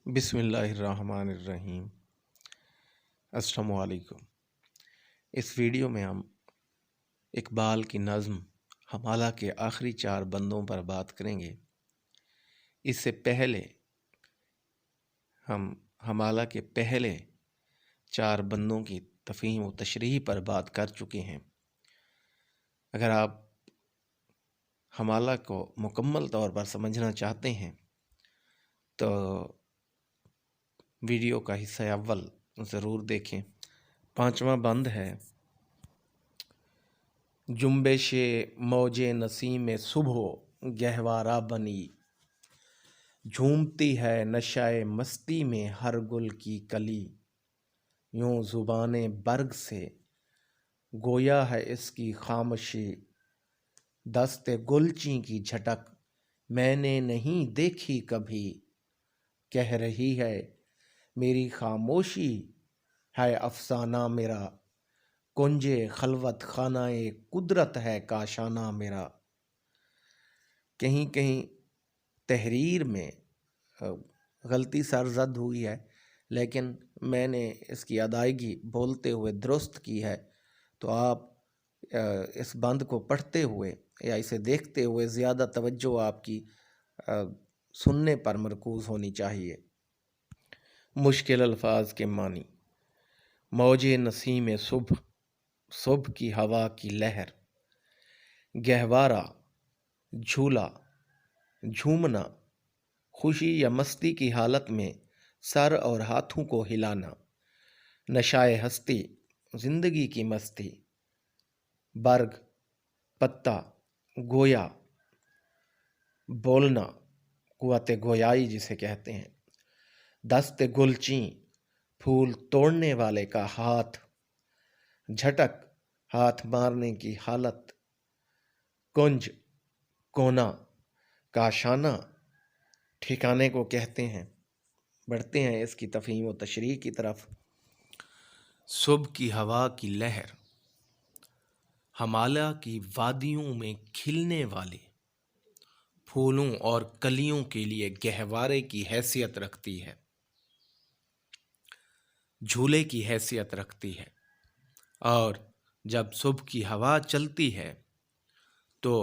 بسم اللہ الرحمن الرحیم۔ السلام علیکم۔ اس ویڈیو میں ہم اقبال کی نظم حمالہ کے آخری 4 بندوں پر بات کریں گے۔ اس سے پہلے ہم حمالہ کے پہلے 4 بندوں کی تفہیم و تشریح پر بات کر چکے ہیں۔ اگر آپ حمالہ کو مکمل طور پر سمجھنا چاہتے ہیں تو ویڈیو کا حصہ اول ضرور دیکھیں۔ 5واں بند ہے: جنبش موج نسیم صبح گہوارہ بنی، جھومتی ہے نشہ مستی میں ہر گل کی کلی، یوں زبان برگ سے گویا ہے اس کی خاموشی، دست گلچین کی جھٹک میں نے نہیں دیکھی کبھی، کہہ رہی ہے میری خاموشی ہے افسانہ میرا، کنج خلوت خانہ قدرت ہے کاشانہ میرا۔ کہیں کہیں تحریر میں غلطی سرزد ہوئی ہے، لیکن میں نے اس کی ادائیگی بولتے ہوئے درست کی ہے، تو آپ اس بند کو پڑھتے ہوئے یا اسے دیکھتے ہوئے زیادہ توجہ آپ کی سننے پر مرکوز ہونی چاہیے۔ مشکل الفاظ کے معنی: موج نسیم صبح، صبح کی ہوا کی لہر، گہوارہ جھولا، جھومنا، خوشی یا مستی کی حالت میں سر اور ہاتھوں کو ہلانا، نشائے ہستی، زندگی کی مستی، برگ پتا، گویا بولنا، قوت گویائی جسے کہتے ہیں، دست گلچین پھول توڑنے والے کا ہاتھ، جھٹک ہاتھ مارنے کی حالت، کنج کونا، کاشانہ ٹھکانے کو کہتے ہیں۔ بڑھتے ہیں اس کی تفہیم و تشریح کی طرف۔ صبح کی ہوا کی لہر حمالہ کی وادیوں میں کھلنے والے پھولوں اور کلیوں کے لیے گہوارے کی حیثیت رکھتی ہے، جھولے کی حیثیت رکھتی ہے، اور جب صبح کی ہوا چلتی ہے تو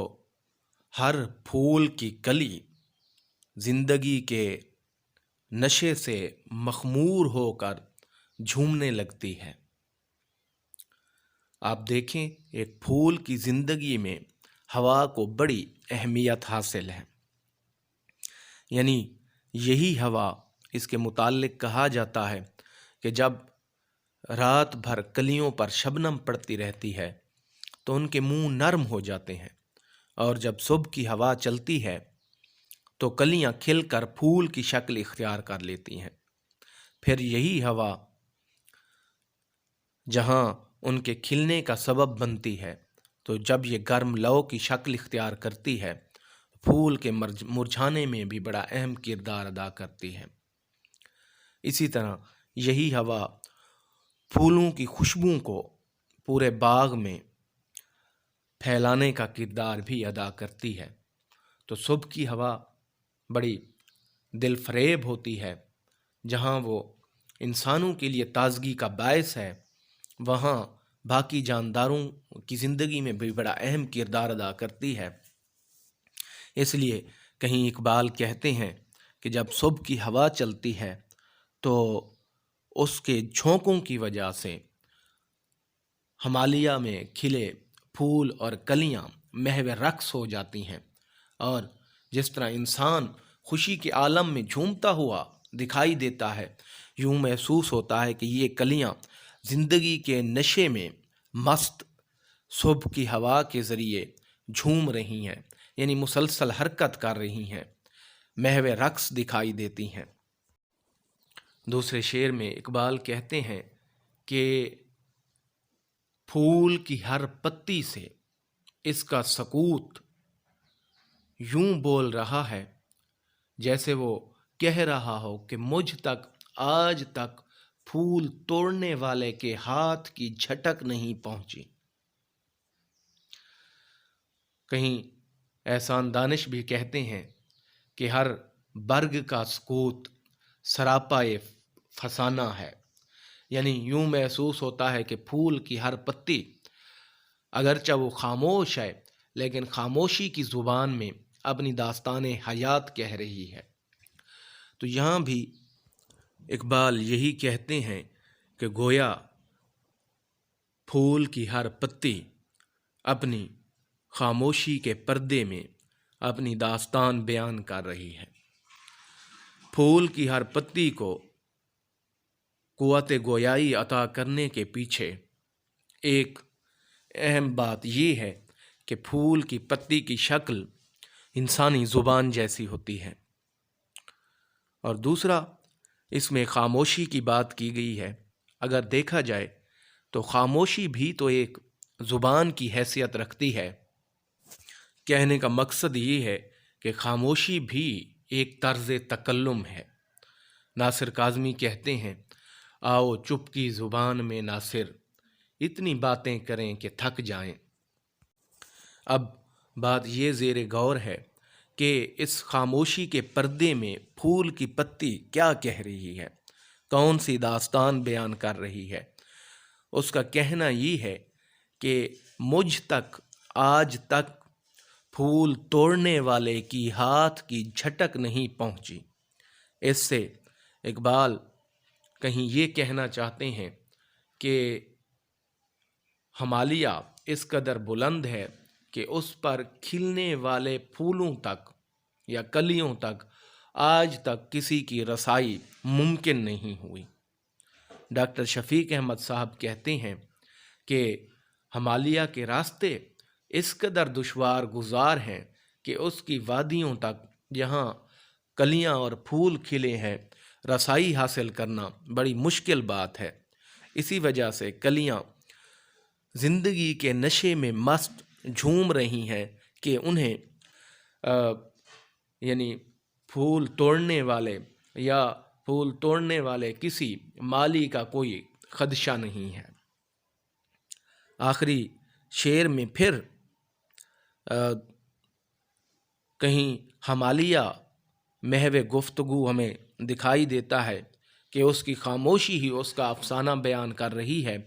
ہر پھول کی کلی زندگی کے نشے سے مخمور ہو کر جھومنے لگتی ہے۔ آپ دیکھیں، ایک پھول کی زندگی میں ہوا کو بڑی اہمیت حاصل ہے، یعنی یہی ہوا، اس کے متعلق کہا جاتا ہے کہ جب رات بھر کلیوں پر شبنم پڑتی رہتی ہے تو ان کے منہ نرم ہو جاتے ہیں، اور جب صبح کی ہوا چلتی ہے تو کلیاں کھل کر پھول کی شکل اختیار کر لیتی ہیں۔ پھر یہی ہوا جہاں ان کے کھلنے کا سبب بنتی ہے، تو جب یہ گرم لو کی شکل اختیار کرتی ہے، پھول کے مرجھانے میں بھی بڑا اہم کردار ادا کرتی ہے۔ اسی طرح یہی ہوا پھولوں کی خوشبو کو پورے باغ میں پھیلانے کا کردار بھی ادا کرتی ہے۔ تو صبح کی ہوا بڑی دل فریب ہوتی ہے، جہاں وہ انسانوں کے لیے تازگی کا باعث ہے، وہاں باقی جانداروں کی زندگی میں بھی بڑا اہم کردار ادا کرتی ہے۔ اس لیے کہیں اقبال کہتے ہیں کہ جب صبح کی ہوا چلتی ہے تو اس کے جھونکوں کی وجہ سے ہمالیہ میں کھلے پھول اور کلیاں محو رقص ہو جاتی ہیں، اور جس طرح انسان خوشی کے عالم میں جھومتا ہوا دکھائی دیتا ہے، یوں محسوس ہوتا ہے کہ یہ کلیاں زندگی کے نشے میں مست صبح کی ہوا کے ذریعے جھوم رہی ہیں، یعنی مسلسل حرکت کر رہی ہیں، محو رقص دکھائی دیتی ہیں۔ دوسرے شعر میں اقبال کہتے ہیں کہ پھول کی ہر پتی سے اس کا سکوت یوں بول رہا ہے جیسے وہ کہہ رہا ہو کہ مجھ تک آج تک پھول توڑنے والے کے ہاتھ کی جھٹک نہیں پہنچی۔ کہیں احسان دانش بھی کہتے ہیں کہ ہر برگ کا سکوت سراپا فسانہ ہے، یعنی یوں محسوس ہوتا ہے کہ پھول کی ہر پتی اگرچہ وہ خاموش ہے لیکن خاموشی کی زبان میں اپنی داستان حیات کہہ رہی ہے۔ تو یہاں بھی اقبال یہی کہتے ہیں کہ گویا پھول کی ہر پتی اپنی خاموشی کے پردے میں اپنی داستان بیان کر رہی ہے۔ پھول کی ہر پتی کو قوت گویائی عطا کرنے کے پیچھے ایک اہم بات یہ ہے کہ پھول کی پتی کی شکل انسانی زبان جیسی ہوتی ہے، اور دوسرا اس میں خاموشی کی بات کی گئی ہے۔ اگر دیکھا جائے تو خاموشی بھی تو ایک زبان کی حیثیت رکھتی ہے۔ کہنے کا مقصد یہ ہے کہ خاموشی بھی ایک طرز تکلم ہے۔ ناصر کاظمی کہتے ہیں، آؤ چپ کی زبان میں ناصر اتنی باتیں کریں کہ تھک جائیں۔ اب بات یہ زیر غور ہے کہ اس خاموشی کے پردے میں پھول کی پتی کیا کہہ رہی ہے، کون سی داستان بیان کر رہی ہے۔ اس کا کہنا یہ ہے کہ مجھ تک آج تک پھول توڑنے والے کی ہاتھ کی جھٹک نہیں پہنچی۔ اس سے اقبال کہیں یہ کہنا چاہتے ہیں کہ ہمالیہ اس قدر بلند ہے کہ اس پر کھلنے والے پھولوں تک یا کلیوں تک آج تک کسی کی رسائی ممکن نہیں ہوئی۔ ڈاکٹر شفیق احمد صاحب کہتے ہیں کہ ہمالیہ کے راستے اس قدر دشوار گزار ہیں کہ اس کی وادیوں تک جہاں کلیاں اور پھول کھلے ہیں رسائی حاصل کرنا بڑی مشکل بات ہے۔ اسی وجہ سے کلیاں زندگی کے نشے میں مست جھوم رہی ہیں کہ انہیں یعنی پھول توڑنے والے کسی مالی کا کوئی خدشہ نہیں ہے۔ آخری شعر میں پھر کہیں ہمالیہ محو گفتگو ہمیں دکھائی دیتا ہے کہ اس کی خاموشی ہی اس کا افسانہ بیان کر رہی ہے،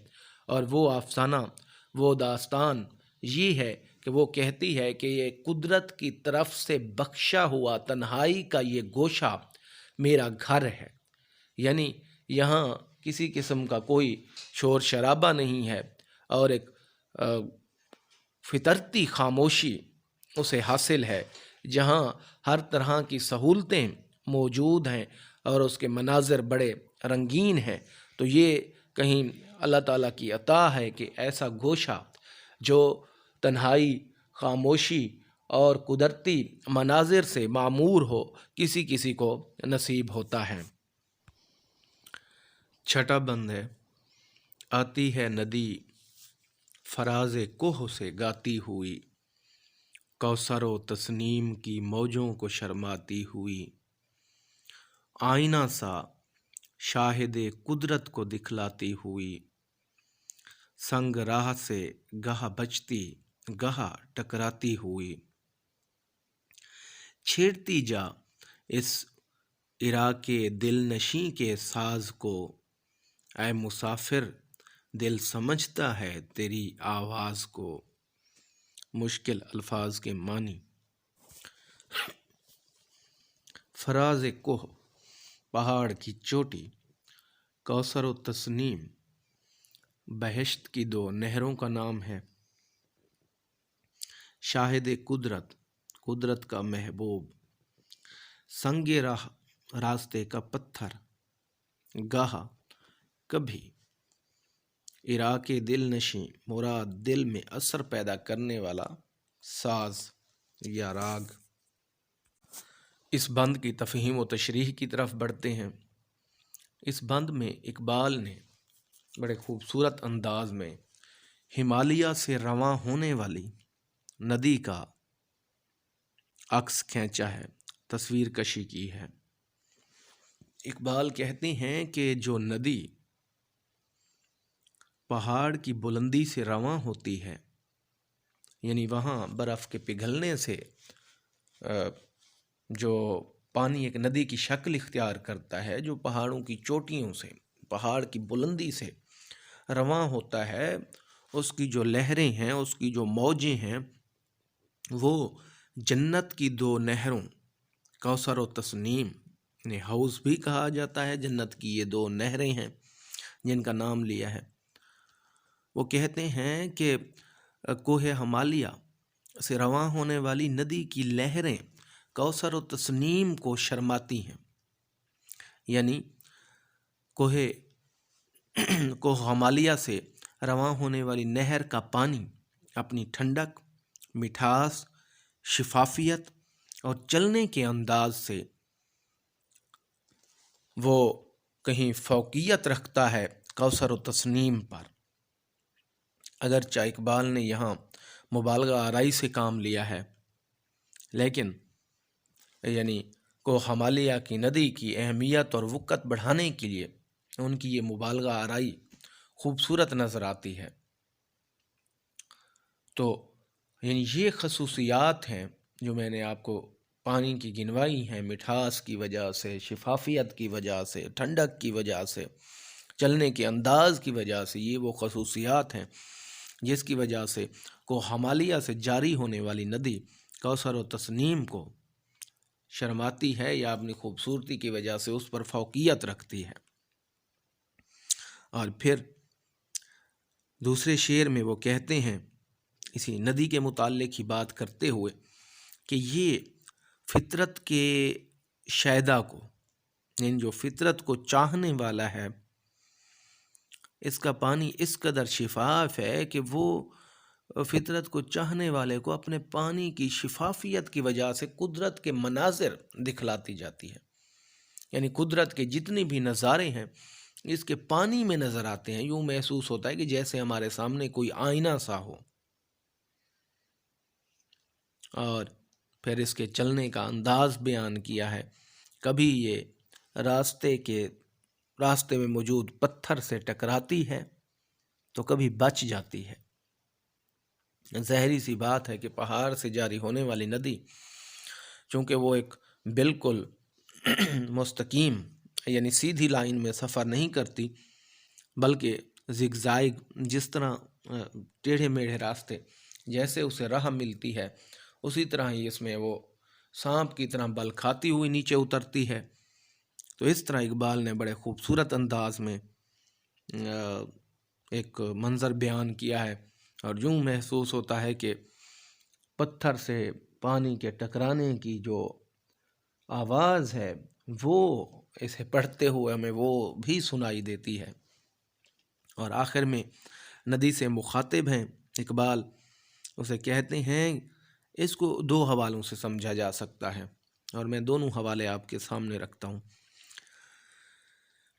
اور وہ افسانہ، وہ داستان یہ ہے کہ وہ کہتی ہے کہ یہ قدرت کی طرف سے بخشا ہوا تنہائی کا یہ گوشہ میرا گھر ہے، یعنی یہاں کسی قسم کا کوئی شور شرابہ نہیں ہے، اور ایک فطرتی خاموشی اسے حاصل ہے جہاں ہر طرح کی سہولتیں موجود ہیں اور اس کے مناظر بڑے رنگین ہیں۔ تو یہ کہیں اللہ تعالیٰ کی عطا ہے کہ ایسا گوشہ جو تنہائی، خاموشی اور قدرتی مناظر سے معمور ہو کسی کسی کو نصیب ہوتا ہے۔ چھٹا بند ہے، آتی ہے ندی فراز کوہ سے گاتی ہوئی، کوثر و تسنیم کی موجوں کو شرماتی ہوئی، آئینہ سا شاہد قدرت کو دکھلاتی ہوئی، سنگ راہ سے گاہ بچتی گاہ ٹکراتی ہوئی، چھیڑتی جا اس عراق دل نشیں کے ساز کو، اے مسافر دل سمجھتا ہے تیری آواز کو۔ مشکل الفاظ کے معنی۔ فراز کوہ پہاڑ کی چوٹی، کوثر و تسنیم بہشت کی دو نہروں کا نام ہے، شاہد قدرت قدرت کا محبوب، سنگ راہ راستے کا پتھر، گاہ کبھی، عراق دل نشیں مراد دل میں اثر پیدا کرنے والا ساز یا راگ۔ اس بند کی تفہیم و تشریح کی طرف بڑھتے ہیں۔ اس بند میں اقبال نے بڑے خوبصورت انداز میں ہمالیہ سے رواں ہونے والی ندی کا عکس کھینچا ہے، تصویر کشی کی ہے۔ اقبال کہتے ہیں کہ جو ندی پہاڑ کی بلندی سے رواں ہوتی ہے، یعنی وہاں برف کے پگھلنے سے جو پانی ایک ندی کی شکل اختیار کرتا ہے جو پہاڑوں کی چوٹیوں سے، پہاڑ کی بلندی سے رواں ہوتا ہے، اس کی جو لہریں ہیں، اس کی جو موجیں ہیں، وہ جنت کی دو نہروں کوثر و تسنیم، انہیں حوض بھی کہا جاتا ہے، جنت کی یہ دو نہریں ہیں جن کا نام لیا ہے۔ وہ کہتے ہیں کہ کوہ ہمالیہ سے رواں ہونے والی ندی کی لہریں کوثر و تسنیم کو شرماتی ہیں، یعنی کوہ ہمالیہ سے رواں ہونے والی نہر کا پانی اپنی ٹھنڈک، مٹھاس، شفافیت اور چلنے کے انداز سے وہ کہیں فوقیت رکھتا ہے کوثر و تسنیم پر۔ اگرچہ اقبال نے یہاں مبالغہ آرائی سے کام لیا ہے، لیکن یعنی کوہ ہمالیہ کی ندی کی اہمیت اور وقت بڑھانے کے لیے ان کی یہ مبالغہ آرائی خوبصورت نظر آتی ہے۔ تو یعنی یہ خصوصیات ہیں جو میں نے آپ کو پانی کی گنوائی ہیں، مٹھاس کی وجہ سے، شفافیت کی وجہ سے، ٹھنڈک کی وجہ سے، چلنے کے انداز کی وجہ سے، یہ وہ خصوصیات ہیں جس کی وجہ سے کوہ ہمالیہ سے جاری ہونے والی ندی کوثر و تسنیم کو شرماتی ہے یا اپنی خوبصورتی کی وجہ سے اس پر فوقیت رکھتی ہے۔ اور پھر دوسرے شعر میں وہ کہتے ہیں اسی ندی کے متعلق ہی بات کرتے ہوئے کہ یہ فطرت کے شیدا کو، یعنی جو فطرت کو چاہنے والا ہے، اس کا پانی اس قدر شفاف ہے کہ وہ فطرت کو چاہنے والے کو اپنے پانی کی شفافیت کی وجہ سے قدرت کے مناظر دکھلاتی جاتی ہے، یعنی قدرت کے جتنے بھی نظارے ہیں اس کے پانی میں نظر آتے ہیں، یوں محسوس ہوتا ہے کہ جیسے ہمارے سامنے کوئی آئینہ سا ہو۔ اور پھر اس کے چلنے کا انداز بیان کیا ہے، کبھی یہ راستے میں موجود پتھر سے ٹکراتی ہے تو کبھی بچ جاتی ہے۔ ظاہری سی بات ہے کہ پہاڑ سے جاری ہونے والی ندی چونکہ وہ ایک بالکل مستقیم یعنی سیدھی لائن میں سفر نہیں کرتی، بلکہ زگزائگ، جس طرح ٹیڑھے میڑھے راستے جیسے اسے راہ ملتی ہے اسی طرح ہی اس میں وہ سانپ کی طرح بل کھاتی ہوئی نیچے اترتی ہے۔ تو اس طرح اقبال نے بڑے خوبصورت انداز میں ایک منظر بیان کیا ہے، اور یوں محسوس ہوتا ہے کہ پتھر سے پانی کے ٹکرانے کی جو آواز ہے وہ اسے پڑھتے ہوئے ہمیں وہ بھی سنائی دیتی ہے۔ اور آخر میں ندی سے مخاطب ہیں اقبال، اسے کہتے ہیں، اس کو دو حوالوں سے سمجھا جا سکتا ہے اور میں دونوں حوالے آپ کے سامنے رکھتا ہوں۔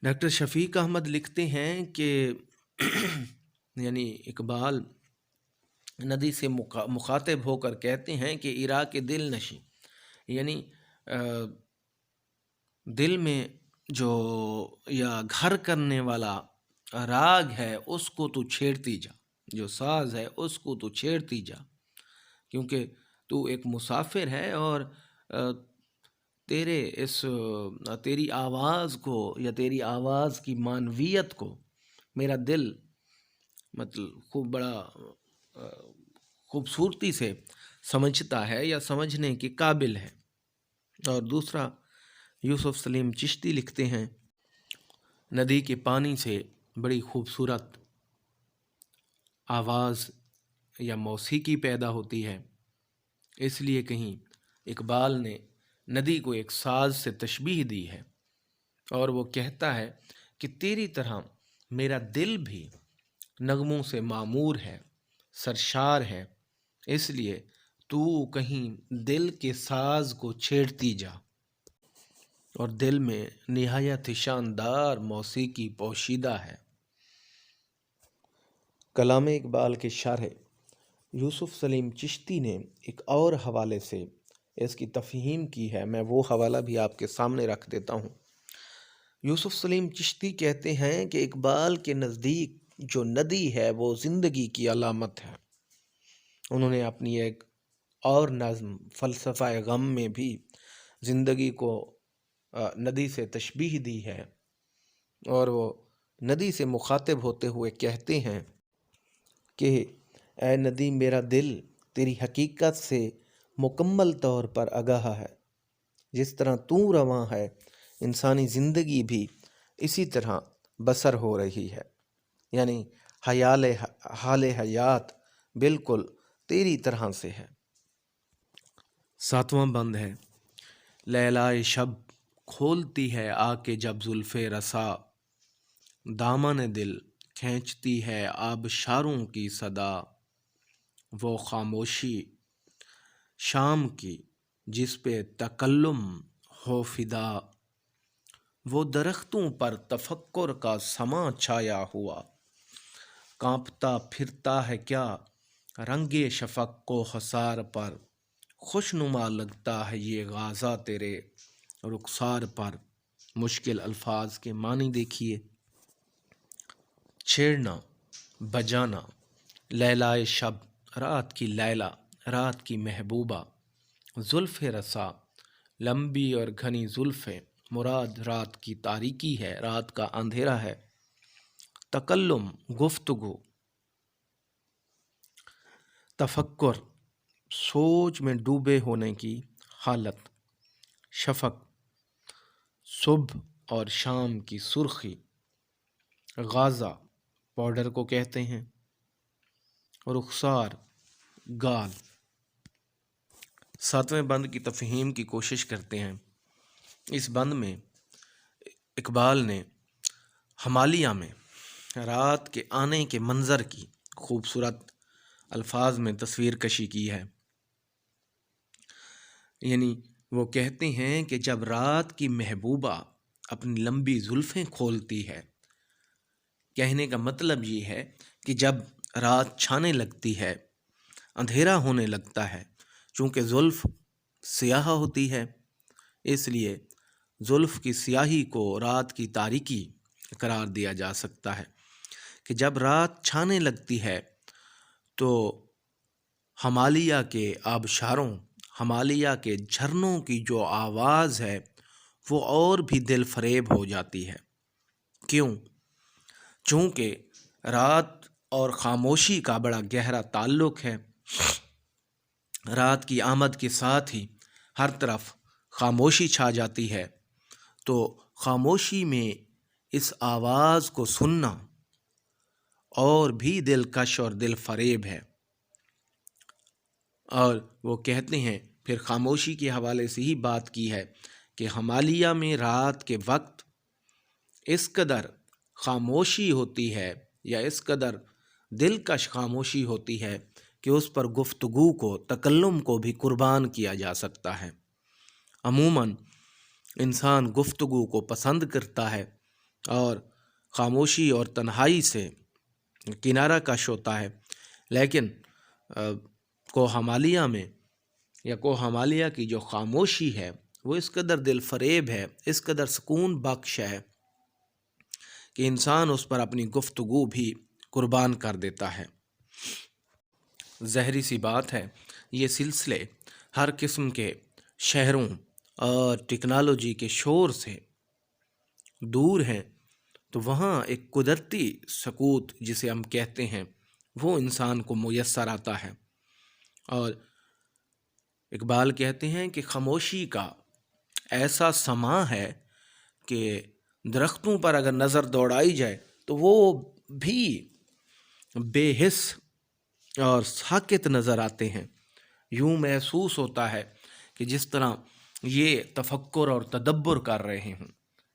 ڈاکٹر شفیق احمد لکھتے ہیں کہ یعنی اقبال ندی سے مخاطب ہو کر کہتے ہیں کہ عراق دل نشیں، یعنی دل میں جو یا گھر کرنے والا راگ ہے اس کو تو چھیڑتی جا، جو ساز ہے اس کو تو چھیڑتی جا، کیونکہ تو ایک مسافر ہے اور تیری آواز کو یا تیری آواز کی معنویت کو میرا دل خوب بڑا خوبصورتی سے سمجھتا ہے یا سمجھنے کے قابل ہے۔ اور دوسرا یوسف سلیم چشتی لکھتے ہیں، ندی کے پانی سے بڑی خوبصورت آواز یا موسیقی پیدا ہوتی ہے، اس لیے کہیں اقبال نے ندی کو ایک ساز سے تشبیہ دی ہے، اور وہ کہتا ہے کہ تیری طرح میرا دل بھی نغموں سے معمور ہے، سرشار ہے، اس لیے تو کہیں دل کے ساز کو چھیڑتی جا، اور دل میں نہایت شاندار موسیقی پوشیدہ ہے۔ کلام اقبال کے شارح یوسف سلیم چشتی نے ایک اور حوالے سے اس کی تفہیم کی ہے، میں وہ حوالہ بھی آپ کے سامنے رکھ دیتا ہوں۔ یوسف سلیم چشتی کہتے ہیں کہ اقبال کے نزدیک جو ندی ہے وہ زندگی کی علامت ہے۔ انہوں نے اپنی ایک اور نظم فلسفہ غم میں بھی زندگی کو ندی سے تشبیہ دی ہے، اور وہ ندی سے مخاطب ہوتے ہوئے کہتے ہیں کہ اے ندی، میرا دل تیری حقیقت سے مکمل طور پر آگاہ ہے۔ جس طرح تو رواں ہے، انسانی زندگی بھی اسی طرح بسر ہو رہی ہے، یعنی حال حیات بالکل تیری طرح سے ہے۔ 7واں بند ہے، لیلائے شب کھولتی ہے آ کے جب زلف رسا، دامن دل کھینچتی ہے آبشاروں کی صدا، وہ خاموشی شام کی جس پہ تکلم ہو فدا، وہ درختوں پر تفکر کا سما چھایا ہوا، کانپتا پھرتا ہے کیا رنگ شفق کو حصار پر، خوشنما لگتا ہے یہ غازہ تیرے رخسار پر۔ مشکل الفاظ کے معنی دیکھیے۔ چھیڑنا، بجانا، لیلائے شب، رات کی لیلا، رات کی محبوبہ، زلف رسا، لمبی اور گھنی زلفیں، مراد رات کی تاریکی ہے، رات کا اندھیرا ہے۔ تکلم، گفتگو، تفکر، سوچ میں ڈوبے ہونے کی حالت، شفق، صبح اور شام کی سرخی، غازہ پاؤڈر کو کہتے ہیں، رخسار گال۔ 7ویں بند کی تفہیم کی کوشش کرتے ہیں۔ اس بند میں اقبال نے ہمالیہ میں رات کے آنے کے منظر کی خوبصورت الفاظ میں تصویر کشی کی ہے۔ یعنی وہ کہتے ہیں کہ جب رات کی محبوبہ اپنی لمبی زلفیں کھولتی ہے، کہنے کا مطلب یہ ہے کہ جب رات چھانے لگتی ہے، اندھیرا ہونے لگتا ہے، چونکہ زلف سیاہ ہوتی ہے، اس لیے زلف کی سیاہی کو رات کی تاریکی قرار دیا جا سکتا ہے، کہ جب رات چھانے لگتی ہے تو ہمالیہ کے آبشاروں، ہمالیہ کے جھرنوں کی جو آواز ہے وہ اور بھی دل فریب ہو جاتی ہے۔ کیوں؟ چونکہ رات اور خاموشی کا بڑا گہرا تعلق ہے۔ رات کی آمد کے ساتھ ہی ہر طرف خاموشی چھا جاتی ہے، تو خاموشی میں اس آواز کو سننا اور بھی دلکش اور دل فریب ہے۔ اور وہ کہتے ہیں، پھر خاموشی کے حوالے سے ہی بات کی ہے کہ ہمالیہ میں رات کے وقت اس قدر خاموشی ہوتی ہے، یا اس قدر دلکش خاموشی ہوتی ہے کہ اس پر گفتگو کو، تکلم کو بھی قربان کیا جا سکتا ہے۔ عموماً انسان گفتگو کو پسند کرتا ہے اور خاموشی اور تنہائی سے کنارہ کش ہوتا ہے، لیکن کوہ ہمالیہ میں یا کوہ ہمالیہ کی جو خاموشی ہے وہ اس قدر دل فریب ہے، اس قدر سکون بخش ہے کہ انسان اس پر اپنی گفتگو بھی قربان کر دیتا ہے۔ ظاہری سی بات ہے، یہ سلسلے ہر قسم کے شہروں اور ٹیکنالوجی کے شور سے دور ہیں، تو وہاں ایک قدرتی سکوت جسے ہم کہتے ہیں وہ انسان کو میسر آتا ہے۔ اور اقبال کہتے ہیں کہ خاموشی کا ایسا سماں ہے کہ درختوں پر اگر نظر دوڑائی جائے تو وہ بھی بے حس اور ساکت نظر آتے ہیں۔ یوں محسوس ہوتا ہے کہ جس طرح یہ تفکر اور تدبر کر رہے ہوں،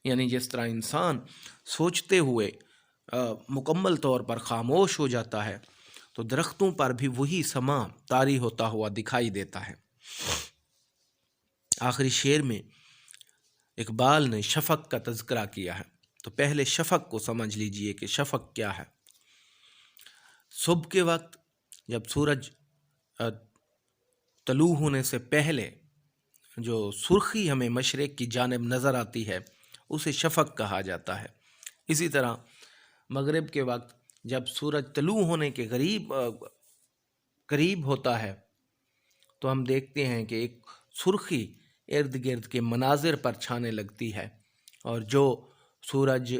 یعنی جس طرح انسان سوچتے ہوئے مکمل طور پر خاموش ہو جاتا ہے، تو درختوں پر بھی وہی سماں طاری ہوتا ہوا دکھائی دیتا ہے۔ آخری شعر میں اقبال نے شفق کا تذکرہ کیا ہے، تو پہلے شفق کو سمجھ لیجئے کہ شفق کیا ہے۔ صبح کے وقت جب سورج طلوع ہونے سے پہلے جو سرخی ہمیں مشرق کی جانب نظر آتی ہے اسے شفق کہا جاتا ہے۔ اسی طرح مغرب کے وقت جب سورج طلوع ہونے کے قریب ہوتا ہے تو ہم دیکھتے ہیں کہ ایک سرخی ارد گرد کے مناظر پر چھانے لگتی ہے، اور جو سورج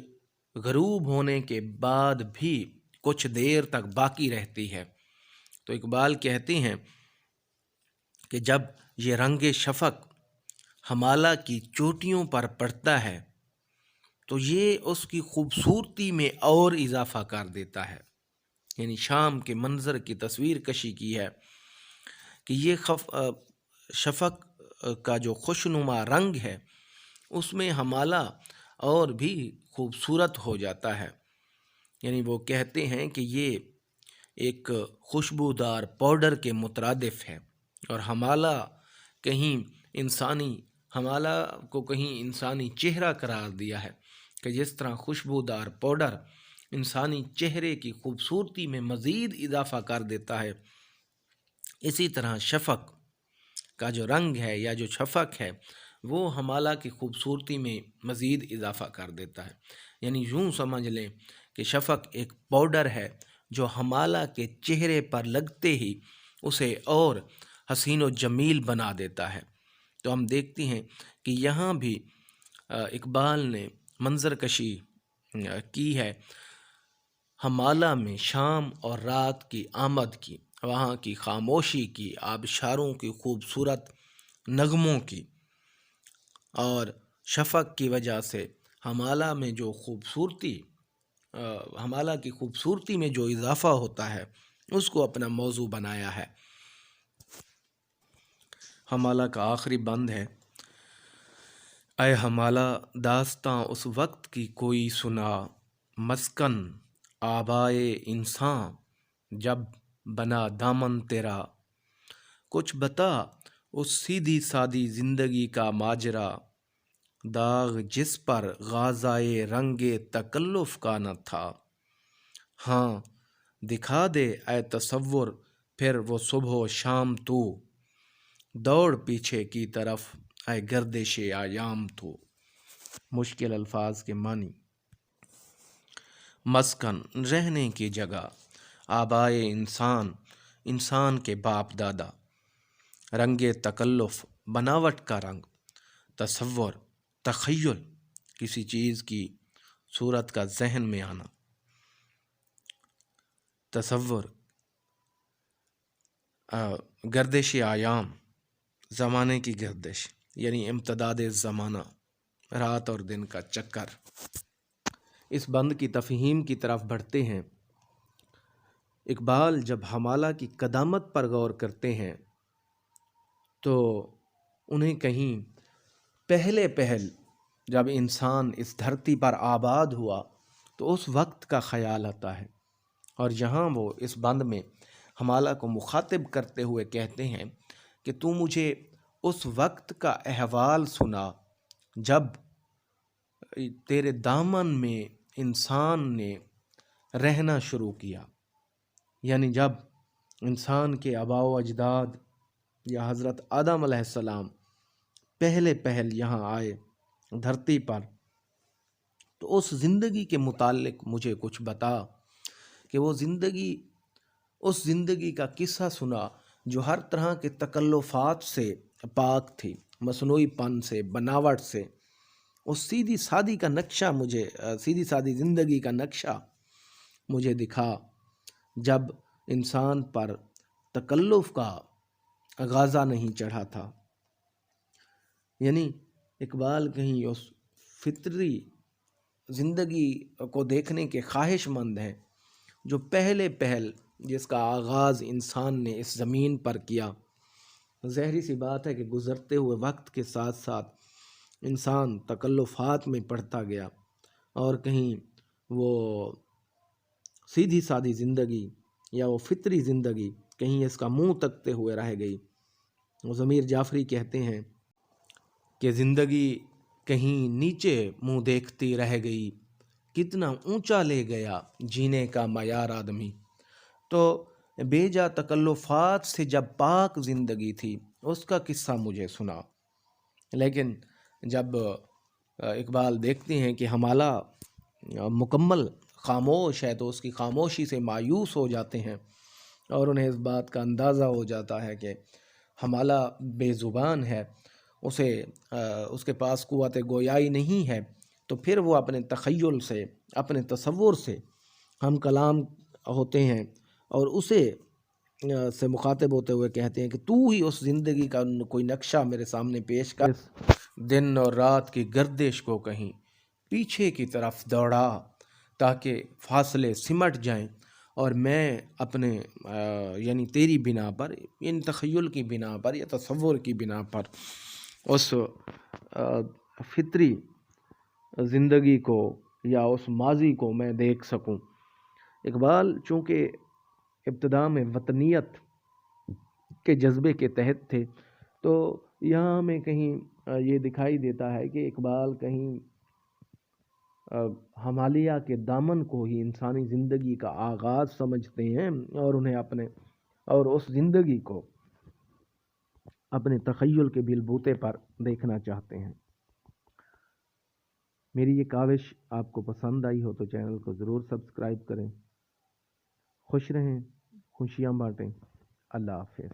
غروب ہونے کے بعد بھی کچھ دیر تک باقی رہتی ہے۔ تو اقبال کہتے ہیں کہ جب یہ رنگ شفق ہمالہ کی چوٹیوں پر پڑتا ہے تو یہ اس کی خوبصورتی میں اور اضافہ کر دیتا ہے۔ یعنی شام کے منظر کی تصویر کشی کی ہے کہ یہ شفق کا جو خوشنما رنگ ہے اس میں ہمالہ اور بھی خوبصورت ہو جاتا ہے۔ یعنی وہ کہتے ہیں کہ یہ ایک خوشبودار پاؤڈر کے مترادف ہے، اور ہمالہ کو کہیں انسانی چہرہ قرار دیا ہے کہ جس طرح خوشبودار پاؤڈر انسانی چہرے کی خوبصورتی میں مزید اضافہ کر دیتا ہے، اسی طرح شفق کا جو رنگ ہے یا جو شفق ہے وہ ہمالہ کی خوبصورتی میں مزید اضافہ کر دیتا ہے۔ یعنی یوں سمجھ لیں کہ شفق ایک پاؤڈر ہے جو ہمالہ کے چہرے پر لگتے ہی اسے اور حسین و جمیل بنا دیتا ہے۔ تو ہم دیکھتے ہیں کہ یہاں بھی اقبال نے منظر کشی کی ہے ہمالہ میں شام اور رات کی آمد کی، وہاں کی خاموشی کی، آبشاروں کی خوبصورت نغموں کی، اور شفق کی وجہ سے ہمالہ کی خوبصورتی میں جو اضافہ ہوتا ہے اس کو اپنا موضوع بنایا ہے۔ ہمالہ کا آخری بند ہے: اے ہمالہ داستاں اس وقت کی کوئی سنا، مسکن آبائے انسان جب بنا دامن تیرا، کچھ بتا اس سیدھی سادی زندگی کا ماجرا، داغ جس پر غازائے رنگ تکلف کا نہ تھا، ہاں دکھا دے اے تصور پھر وہ صبح و شام تو، دوڑ پیچھے کی طرف اے گردش ایام تو۔ مشکل الفاظ کے معنی: مسکن رہنے کی جگہ، آبائے انسان کے باپ دادا، رنگ تکلف بناوٹ کا رنگ، تصور تخیل کسی چیز کی صورت کا ذہن میں آنا، تصور گردش ایام زمانے کی گردش، یعنی امتداد زمانہ، رات اور دن کا چکر۔ اس بند کی تفہیم کی طرف بڑھتے ہیں۔ اقبال جب ہمالہ کی قدامت پر غور کرتے ہیں تو انہیں کہیں پہل جب انسان اس دھرتی پر آباد ہوا تو اس وقت کا خیال آتا ہے، اور یہاں وہ اس بند میں ہمالہ کو مخاطب کرتے ہوئے کہتے ہیں کہ تو مجھے اس وقت کا احوال سنا جب تیرے دامن میں انسان نے رہنا شروع کیا، یعنی جب انسان کے آباء و اجداد یا حضرت آدم علیہ السلام پہل یہاں آئے دھرتی پر، تو اس زندگی کے متعلق مجھے کچھ بتا کہ وہ اس زندگی کا قصہ سنا جو ہر طرح کے تکلفات سے پاک تھی، مصنوعی پن سے، بناوٹ سے۔ اس سیدھی سادی زندگی کا نقشہ مجھے دکھا جب انسان پر تکلف کا غازہ نہیں چڑھا تھا۔ یعنی اقبال کہیں اس فطری زندگی کو دیکھنے کے خواہش مند ہیں جو پہل جس کا آغاز انسان نے اس زمین پر کیا۔ ظاہری سی بات ہے کہ گزرتے ہوئے وقت کے ساتھ ساتھ انسان تکلفات میں پڑتا گیا، اور کہیں وہ سیدھی سادی زندگی یا وہ فطری زندگی کہیں اس کا منہ تکتے ہوئے رہ گئی۔ ضمیر جعفری کہتے ہیں کہ زندگی کہیں نیچے منہ دیکھتی رہ گئی، کتنا اونچا لے گیا جینے کا معیار آدمی۔ تو بے جا تکلفات سے جب پاک زندگی تھی اس کا قصہ مجھے سنا، لیکن جب اقبال دیکھتے ہیں کہ ہمالہ مکمل خاموش ہے تو اس کی خاموشی سے مایوس ہو جاتے ہیں، اور انہیں اس بات کا اندازہ ہو جاتا ہے کہ ہمالہ بے زبان ہے، اس کے پاس قوت گویائی نہیں ہے، تو پھر وہ اپنے تخیل سے، اپنے تصور سے ہم کلام ہوتے ہیں، اور اسے سے مخاطب ہوتے ہوئے کہتے ہیں کہ تو ہی اس زندگی کا کوئی نقشہ میرے سامنے پیش کر، دن اور رات کی گردش کو کہیں پیچھے کی طرف دوڑا تاکہ فاصلے سمٹ جائیں، اور میں اپنے یعنی تیری بنا پر، یعنی تخیل کی بنا پر یا تصور کی بنا پر اس فطری زندگی کو یا اس ماضی کو میں دیکھ سکوں۔ اقبال چونکہ ابتدا میں وطنیت کے جذبے کے تحت تھے، تو یہاں ہمیں کہیں یہ دکھائی دیتا ہے کہ اقبال کہیں ہمالیہ کے دامن کو ہی انسانی زندگی کا آغاز سمجھتے ہیں، اور انہیں اور اس زندگی کو اپنے تخیل کے بل بوتے پر دیکھنا چاہتے ہیں۔ میری یہ کاوش آپ کو پسند آئی ہو تو چینل کو ضرور سبسکرائب کریں۔ خوش رہیں، خوشیاں بانٹیں۔ اللہ حافظ۔